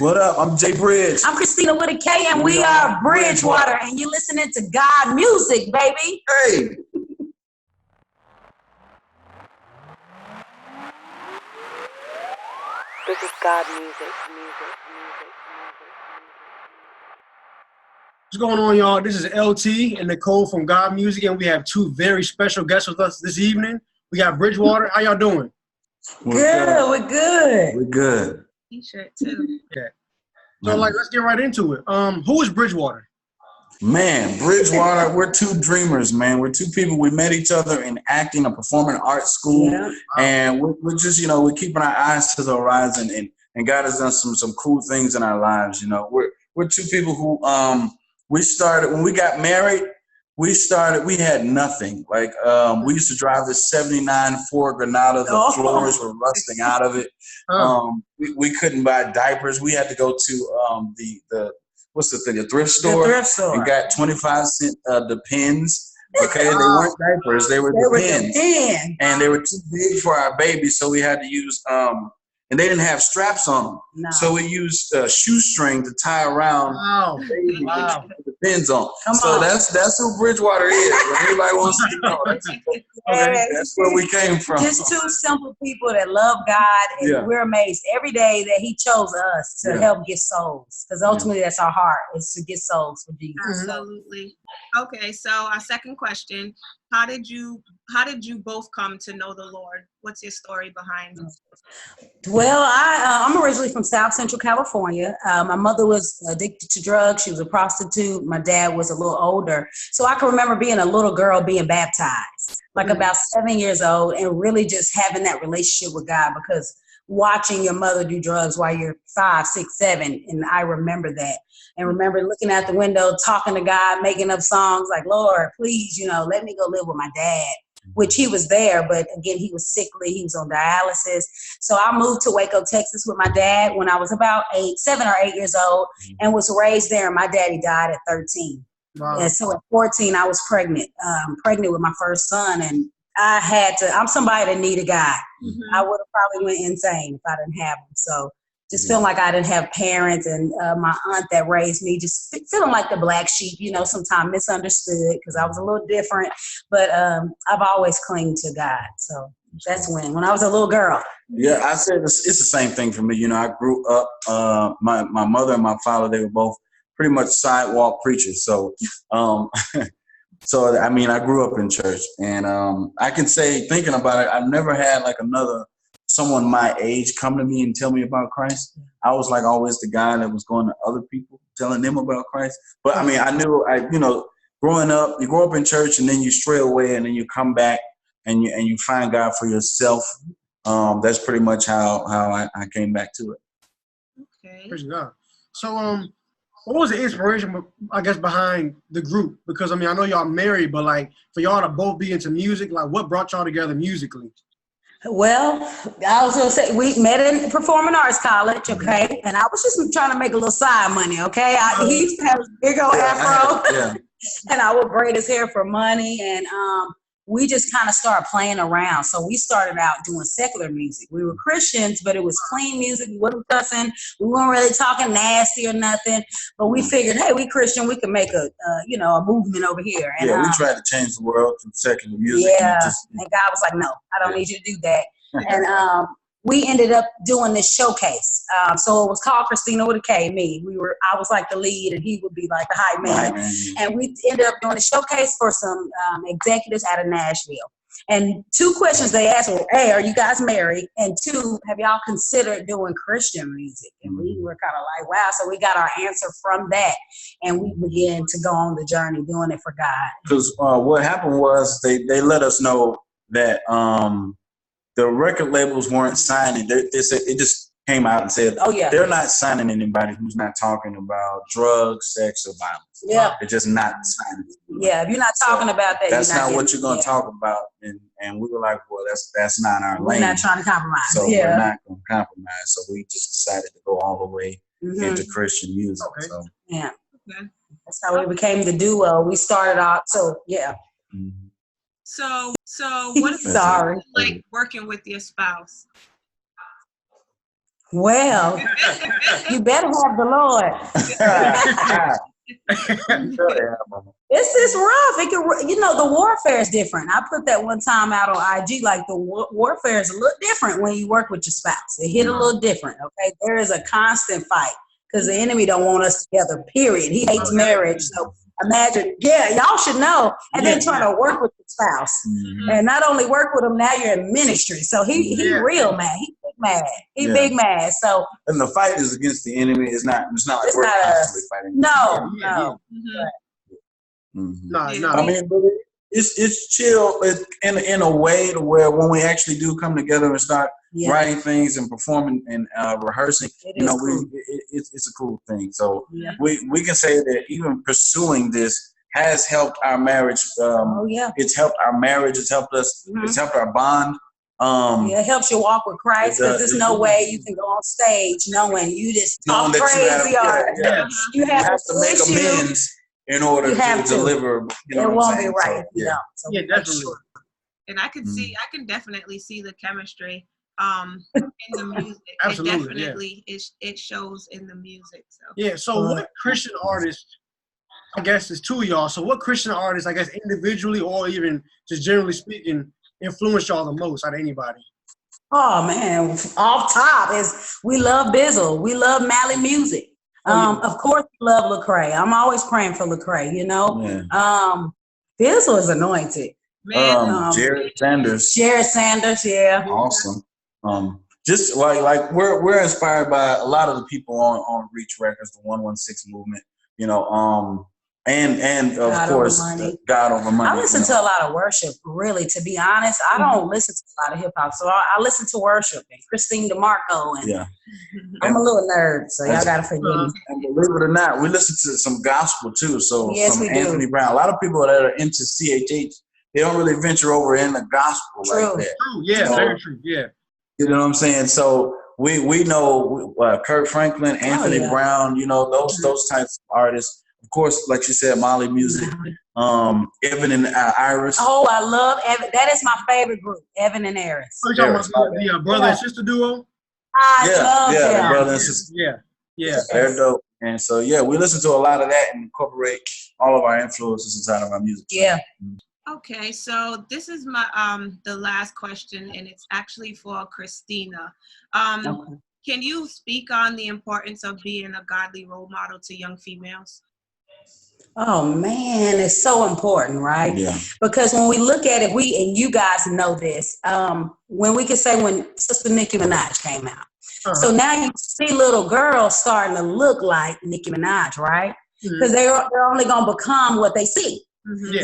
What up? I'm Jay Bridge. I'm Christina with a K, and we are Bridgewater, and you're listening to God music, baby. Hey. This is God music. What's going on, y'all? This is LT and Nicole from God Music, and we have two very special guests with us this evening. We got Bridgewater. How y'all doing? We're good. We're good. T-shirt too. Yeah. So, let's get right into it. Who is Bridgewater? Man, Bridgewater, we're two dreamers, man. We're two people. We met each other in acting, a performing arts school, and we're just, we're keeping our eyes to the horizon, and God has done some cool things in our lives. We're two people who we started when we got married. We had nothing. We used to drive this '79 Ford Granada. The floors were rusting out of it. We couldn't buy diapers. We had to go to the thrift store, and got 25-cent Depends. Okay, they weren't diapers; they were Depends, and they were too big for our baby, so we had to use and they didn't have straps on them, so we used a shoestring to tie around the baby with the Depends on. That's who Bridgewater is. When anybody wants to know, that's where we came from. Just two simple people that love God, and we're amazed every day that He chose us to help get souls, because ultimately that's our heart, is to get souls for Jesus. Absolutely. Okay, so our second question: How did you both come to know the Lord? What's your story behind it? Well, I'm originally from South Central California. My mother was addicted to drugs. She was a prostitute. My dad was a little older. So I can remember being a little girl being baptized, about 7 years old, and really just having that relationship with God, because watching your mother do drugs while you're 5, 6, 7. And I remember that. And remember looking out the window, talking to God, making up songs like, Lord, please, let me go live with my dad, which he was there. But again, he was sickly. He was on dialysis. So I moved to Waco, Texas with my dad when I was about 7 or 8 years old, and was raised there. And my daddy died at 13. Wow. And so at 14, I was pregnant with my first son. And I'm somebody that needed God. Mm-hmm. I would have probably went insane if I didn't have him. So just feeling like I didn't have parents, and my aunt that raised me, just feeling like the black sheep, sometimes misunderstood because I was a little different. But I've always clinged to God. So that's when I was a little girl. Yeah, I said it's the same thing for me. I grew up, my mother and my father, they were both pretty much sidewalk preachers. So, I grew up in church, and I can say, thinking about it, I've never had someone my age come to me and tell me about Christ. I was always the guy that was going to other people, telling them about Christ. But I knew, growing up, you grow up in church, and then you stray away, and then you come back and you find God for yourself. That's pretty much how I came back to it. Okay. Praise God. So, what was the inspiration, I guess, behind the group? Because, I know y'all married, but, for y'all to both be into music, what brought y'all together musically? Well, I was going to say, we met in Performing Arts College, okay? And I was just trying to make a little side money, okay? He used to have a big old afro, and I would braid his hair for money, and we just kind of started playing around. So we started out doing secular music. We were Christians, but it was clean music. We wasn't cussing. We weren't really talking nasty or nothing. But we figured, hey, we Christian. We can make a movement over here. And, we tried to change the world through secular music. Yeah, and God was like, no, I don't need you to do that. And we ended up doing this showcase. So it was called Christina with a K, me. I was like the lead, and he would be like the hype man. And we ended up doing a showcase for some executives out of Nashville. And 2 questions they asked were, A, are you guys married? And 2, have y'all considered doing Christian music? And we were kind of like, wow. So we got our answer from that, and we began to go on the journey doing it for God. Because what happened was they let us know that the record labels weren't signing. It just came out and said, they're not signing anybody who's not talking about drugs, sex, or violence. Yeah. They're just not signing. Yeah, if you're not talking about that, that's not what you're going to talk about. And we were like, well, that's not our lane. We're not trying to compromise. So we're not going to compromise. So we just decided to go all the way into Christian music. Okay. So. Yeah. Okay. That's how we became the duo. We started out, Mm-hmm. So what is it like working with your spouse? Well, you better have the Lord. It's rough. It can, the warfare is different. I put that one time out on IG. Like the warfare is a little different when you work with your spouse. It hit a little different. Okay, there is a constant fight because the enemy don't want us together. Period. He hates marriage. So imagine, y'all should know. And then trying to work with your spouse, and not only work with him. Now you're in ministry. So he real mad. He big mad. He big mad. So and the fight is against the enemy. It's not like we're constantly fighting. No. No. I mean, but it's chill in a way to where when we actually do come together and start writing things and performing and rehearsing, cool. It's a cool thing. So we can say that even pursuing this has helped our marriage. It's helped our marriage. It's helped us. It's helped our bond. It helps you walk with Christ because there's no way you can go on stage knowing you just talk crazy you have to make amends in order to deliver. It won't be right if you don't. So definitely. And I can definitely see the chemistry in the music. Absolutely, it shows in the music. So what Christian artists, I guess it's two of y'all, so what Christian artists, I guess individually or even just generally speaking, influence y'all the most out of anybody? Oh man, off top is we love Bizzle. We love Mally music. Of course we love Lecrae. I'm always praying for Lecrae, Bizzle is anointed. Jared Sanders. Yeah. Awesome. Just like we're inspired by a lot of the people on Reach Records, the 116 movement, and of course God Over Money. I listen to a lot of worship, really, to be honest. I don't listen to a lot of hip hop, so I listen to worship and Christine DeMarco, and I'm a little nerd, so y'all gotta forgive me. And believe it or not, we listen to some gospel too. So some Anthony do. Brown. A lot of people that are into CHH, they don't really venture over in the gospel like that. True, yeah, very true, yeah. You know what I'm saying? So we know Kirk Franklin, Anthony Brown, those types of artists. Of course, like you said, Mali music, Evan and Iris. Oh, I love Evan. That is my favorite group, Evan and Iris. Oh, you're talking about the brother and sister duo? I love them. The brother and sister. Yeah. They're dope. And so, we listen to a lot of that and incorporate all of our influences inside of our music. Yeah. Okay, so this is my the last question, and it's actually for Christina. Can you speak on the importance of being a godly role model to young females? Oh man, it's so important, right? Yeah. Because when we look at it, and you guys know this, when we can say when Sister Nicki Minaj came out. So now you see little girls starting to look like Nicki Minaj, right? Because they're only going to become what they see.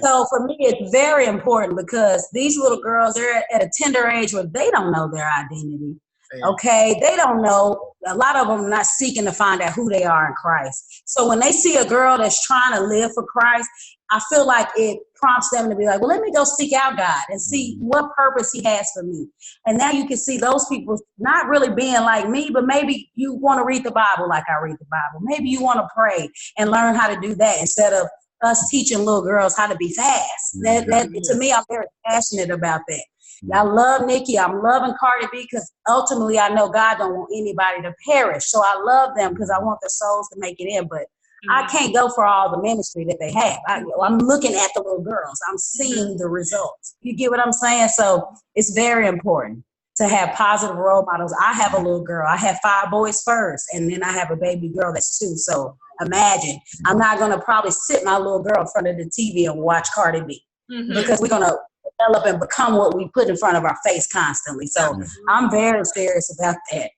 So for me, it's very important because these little girls, they're at a tender age where they don't know their identity. Okay, they don't know. A lot of them are not seeking to find out who they are in Christ. So when they see a girl that's trying to live for Christ, I feel like it prompts them to be like, well, let me go seek out God and see what purpose he has for me. And now you can see those people not really being like me, but maybe you want to read the Bible like I read the Bible. Maybe you want to pray and learn how to do that instead of us teaching little girls how to be fast. To me, I'm very passionate about that. I love Nicki. I'm loving Cardi B because ultimately I know God don't want anybody to perish. So I love them because I want their souls to make it in. But I can't go for all the ministry that they have. I'm looking at the little girls. I'm seeing the results. You get what I'm saying? So it's very important to have positive role models. I have a little girl. I have 5 boys first, and then I have a baby girl that's 2. So imagine, I'm not going to probably sit my little girl in front of the TV and watch Cardi B because we're going to develop and become what we put in front of our face constantly. So I'm very serious about that.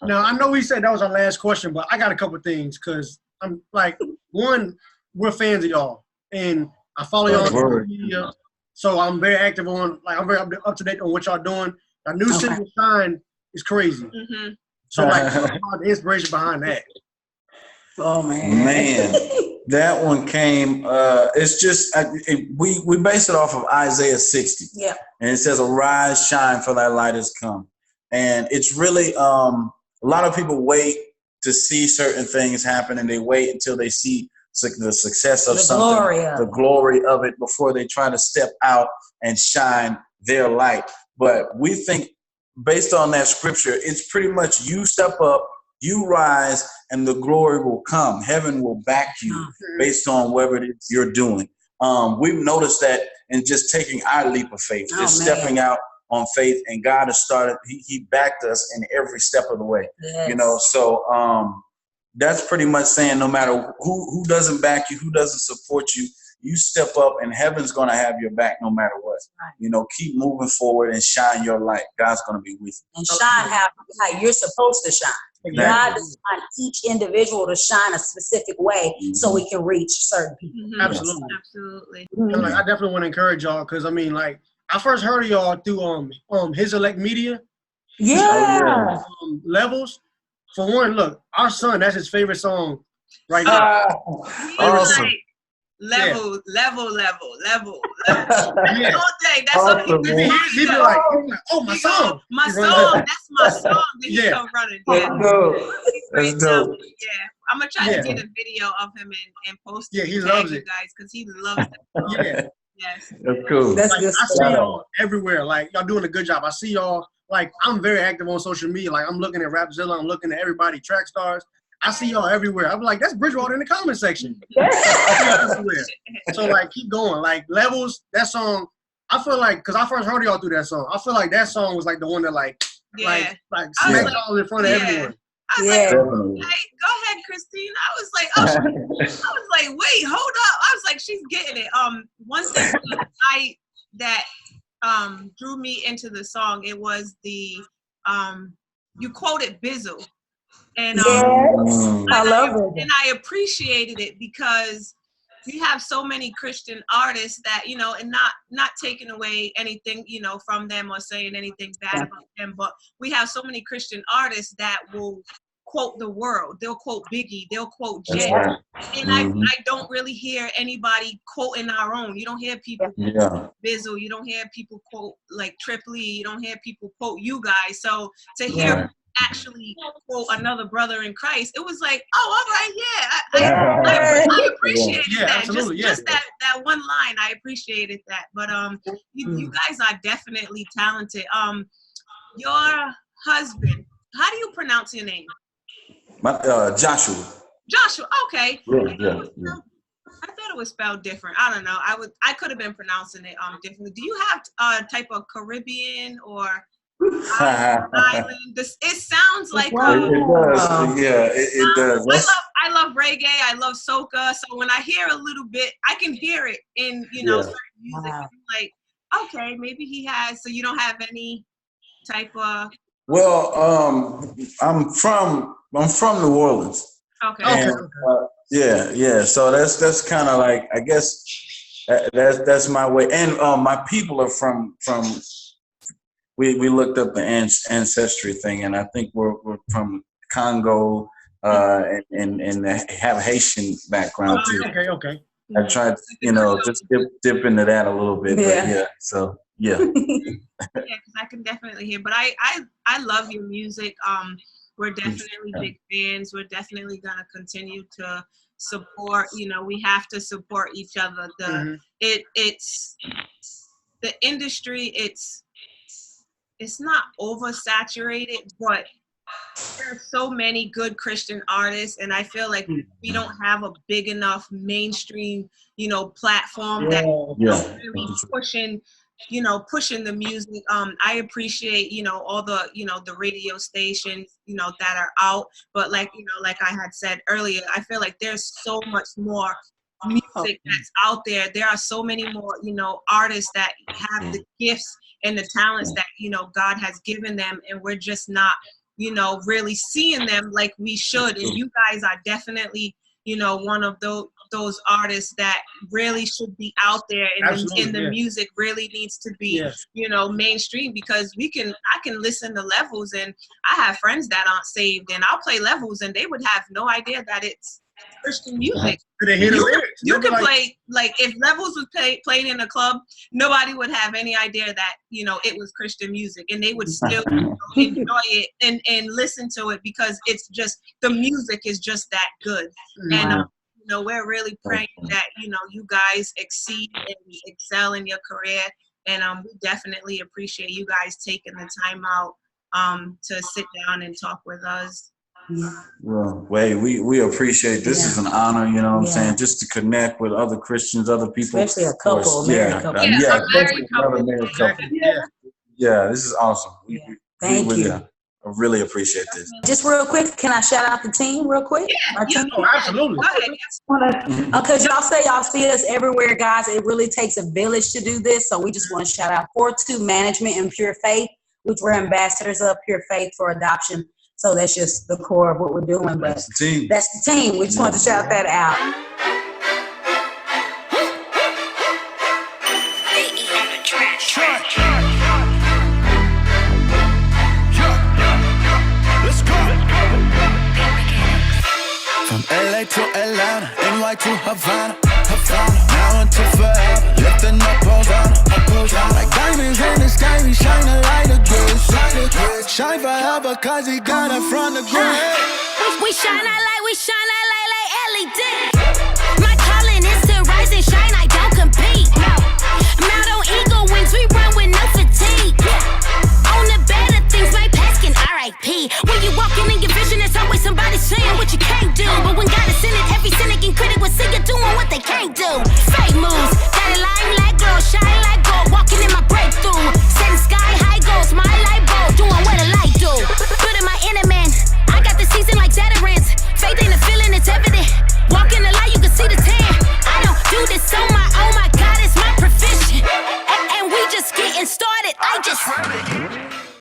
Now, I know we said that was our last question, but I got a couple of things because I'm like, one, we're fans of y'all, and I follow y'all on social media, so I'm very active on, like, I'm very up to date on what y'all doing. Our new single Shine is crazy. So, like, the inspiration behind that. Oh man, that one came. It's just we base it off of Isaiah 60. Yeah, and it says, "Arise, shine, for thy light has come." And it's really a lot of people wait to see certain things happen, and they wait until they see the success of something, the glory of it, before they try to step out and shine their light. But we think based on that scripture, it's pretty much you step up, you rise, and the glory will come. Heaven will back you based on whatever it is you're doing. We've noticed that in just taking our leap of faith, just stepping out on faith, and God has started, he backed us in every step of the way. Yes. You know, so that's pretty much saying no matter who doesn't back you, who doesn't support you, you step up and heaven's going to have your back no matter what. Right. You know, keep moving forward and shine your light. God's going to be with you. And shine how you're supposed to shine. Exactly. God designed each individual to shine a specific way so we can reach certain people. Mm-hmm. Absolutely. Absolutely. And like, I definitely want to encourage y'all because I mean, like, I first heard of y'all through His Elect Media. Yeah. Levels. For one, look, our son, that's his favorite song right now. Awesome. Like, level. Yeah. All day. That's Awesome, all He'd be like, oh, my song. My song. That's my song. Then he Yeah. come running. That's Yeah. dope. That's dope. Yeah. I'm gonna try to get a video of him and post it. Yeah, he and loves tag it. you guys because he loves that song. Yeah. Yes. That's cool. That's Like, good I see stuff. y'all everywhere. Like, y'all doing a good job. I see y'all. Like, I'm very active on social media. Like, I'm looking at Rapzilla. I'm looking at everybody, Track Stars. I see y'all everywhere. I'm like, that's Bridgewater in the comment section. I see y'all everywhere. So, like, keep going. Like, Levels, that song, I feel like, because I first heard y'all through that song, I feel like that song was like the one that, like smacked y'all in front of everyone. I was like, hey, go ahead, Christine. I was like, wait, hold up. I was like, she's getting it. One thing that drew me into the song, it was the you quoted Bizzle. And I love it. And I appreciated it because we have so many Christian artists that, you know, and not taking away anything, you know, from them or saying anything bad about them, but we have so many Christian artists that will quote the world. They'll quote Biggie, they'll quote Jay. Right. And I don't really hear anybody quoting our own. You don't hear people quote Bizzle, you don't hear people quote like Tripoli, you don't hear people quote you guys. So to hear actually quote another brother in Christ, it was like, oh, all right, I appreciated that. Absolutely, just that one line, I appreciated that. But you guys are definitely talented. Your husband, how do you pronounce your name? Joshua. Joshua. Okay. Yeah. I thought it was spelled different. I don't know. I could have been pronouncing it differently. Do you have a type of Caribbean or island? It sounds like it does. Yeah, it does. I love reggae. I love soca. So when I hear a little bit, I can hear it in certain music. I'm like, okay, maybe he has. So you don't have any type of. Well, I'm from New Orleans. Okay. And, so that's kind of like, I guess that's my way. And my people are from. We looked up the ancestry thing, and I think we're from Congo, and have Haitian background too. Okay. I tried, just dip into that a little bit, but yeah. Because I can definitely hear. But I love your music. We're definitely big fans. We're definitely gonna continue to support. We have to support each other. It's the industry. It's not oversaturated, but there are so many good Christian artists, and I feel like we don't have a big enough mainstream, platform that really pushing the music. I appreciate, all the, the radio stations, that are out, but like I had said earlier, I feel like there's so much more music that's out there. There are so many more, artists that have the gifts and the talents that, God has given them, and we're just not, really seeing them like we should. And you guys are definitely, one of those artists that really should be out there, and the music really needs to be, mainstream, because I can listen to Levels, and I have friends that aren't saved, and I'll play Levels and they would have no idea that it's Christian music. You can play, like, if Levels was played in a club, nobody would have any idea that, it was Christian music, and they would still enjoy it and listen to it, because it's just, the music is just that good. And we're really praying that, you guys exceed and excel in your career. And we definitely appreciate you guys taking the time out to sit down and talk with us. Well, Wade, we appreciate this. Is an honor, you know what I'm saying, just to connect with other Christians, other people. Especially a couple, married couple. Married couple. Yeah, this is awesome. Thank you. I really appreciate this. Just real quick, can I shout out the team real quick? Oh, absolutely. Because y'all say y'all see us everywhere, guys. It really takes a village to do this. So we just want to shout out 4-2 Management and Pure Faith, which we're ambassadors of Pure Faith for adoption. So that's just the core of what we're doing. But that's the team. That's the team. We just want to shout that out. From LA to Atlanta, NY to Havana, now until forever, lifting up Hosanna. Like diamonds in the sky, we shine a light of grace. Shine forever, cause he got it from the grave. We shine our light, like LED. My calling is to rise and shine, I don't compete. Mount on eagle wings, we run with no fatigue. On the better things, my past can RIP. When you walking in your vision, there's always somebody saying what you can't do. But when God is in it, every cynic and critic will see you doing what they can't do.